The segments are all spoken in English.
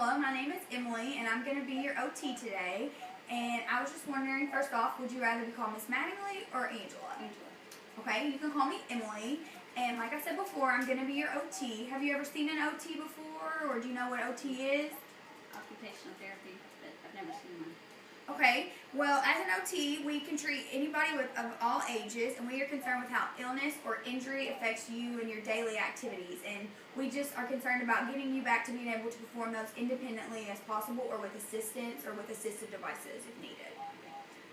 Hello, my name is Emily, and I'm going to be your OT today. And I was just wondering, first off, would you rather be called Miss Mattingly or Angela? Angela. Okay, you can call me Emily. And like I said before, I'm going to be your OT. Have you ever seen an OT before, or do you know what OT is? Occupational therapy, but I've never seen one. Okay, well, as an OT, we can treat anybody of all ages, and we are concerned with how illness or injury affects you and your daily activities. And we just are concerned about getting you back to being able to perform those independently as possible, or with assistance or with assistive devices if needed.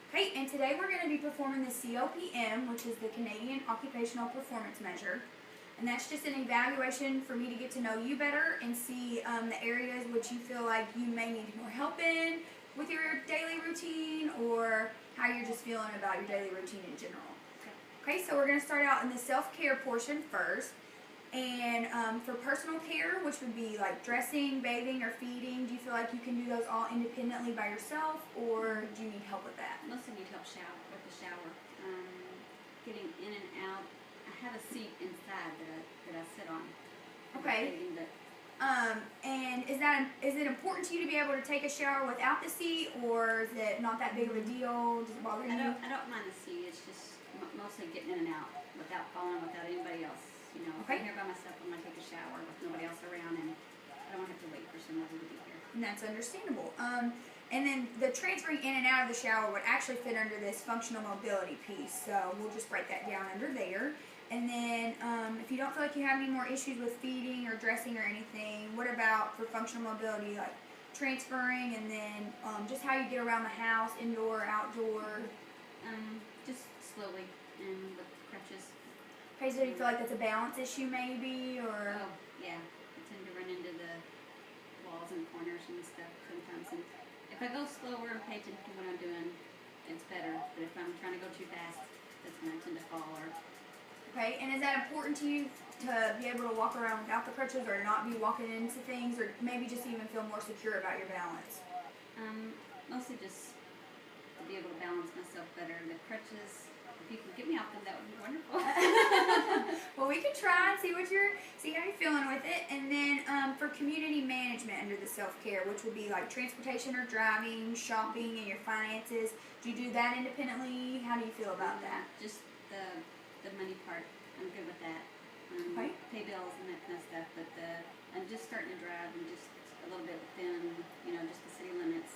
Okay, and today we're going to be performing the COPM, which is the Canadian Occupational Performance Measure. And that's just an evaluation for me to get to know you better and see the areas which you feel like you may need more help in with your daily routine, or how you're just feeling about your daily routine in general. Okay, so we're going to start out in the self-care portion first. And for personal care, which would be like dressing, bathing, or feeding, do you feel like you can do those all independently by yourself, or do you need help with that? Mostly need help with the shower. Getting in and out. I have a seat inside that I sit on. Okay. Bathing, but and is it important to you to be able to take a shower without the seat, or is it not that big of a deal? Does it bother you? I don't mind the seat. It's just mostly getting in and out without falling, without anybody else. You know, if I'm here by myself, I'm gonna take a shower with nobody else around, and I don't want to have to wait for somebody to be here. And that's understandable. And then the transferring in and out of the shower would actually fit under this functional mobility piece. So we'll just break that down under there. And then if you don't feel like you have any more issues with feeding or dressing or anything, what about for functional mobility, like transferring, and then just how you get around the house, indoor, outdoor? Just slowly and with crutches. Okay, so do you feel like that's a balance issue maybe, or? Oh, yeah. I tend to run into the walls and corners and stuff sometimes. And if I go slower and pay attention to what I'm doing, it's better. But if I'm trying to go too fast, that's when I tend to fall. Okay, and is that important to you to be able to walk around without the crutches, or not be walking into things, or maybe just even feel more secure about your balance? Mostly just to be able to balance myself better. The crutches, if you could get me off them, that would be wonderful. Well, we can try and see how you're feeling with it. And then for community management under the self-care, which would be like transportation or driving, shopping, and your finances, do you do that independently? How do you feel about that? Just the money part, I'm good with that. Okay. Pay bills and that kind of stuff, but I'm just starting to drive and just a little bit within, just the city limits.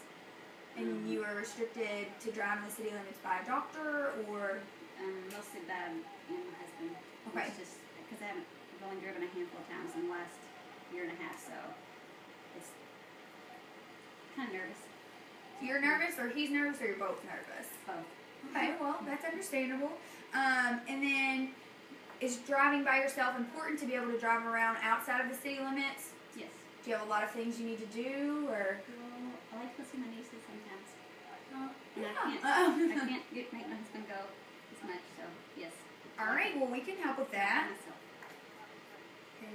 And you are restricted to driving the city limits by a doctor, or? Mostly by my husband. Okay. It's just because I've only driven a handful of times in the last year and a half, so it's kind of nervous. So you're nervous, or he's nervous, or you're both nervous? Both. Okay, well, that's understandable. And then, is driving by yourself important to be able to drive around outside of the city limits? Yes. Do you have a lot of things you need to do, or? Well, I like to go see my nieces sometimes. And Yeah. I can't make my husband go as much, so yes. All right, well, we can help with that. Myself. Okay,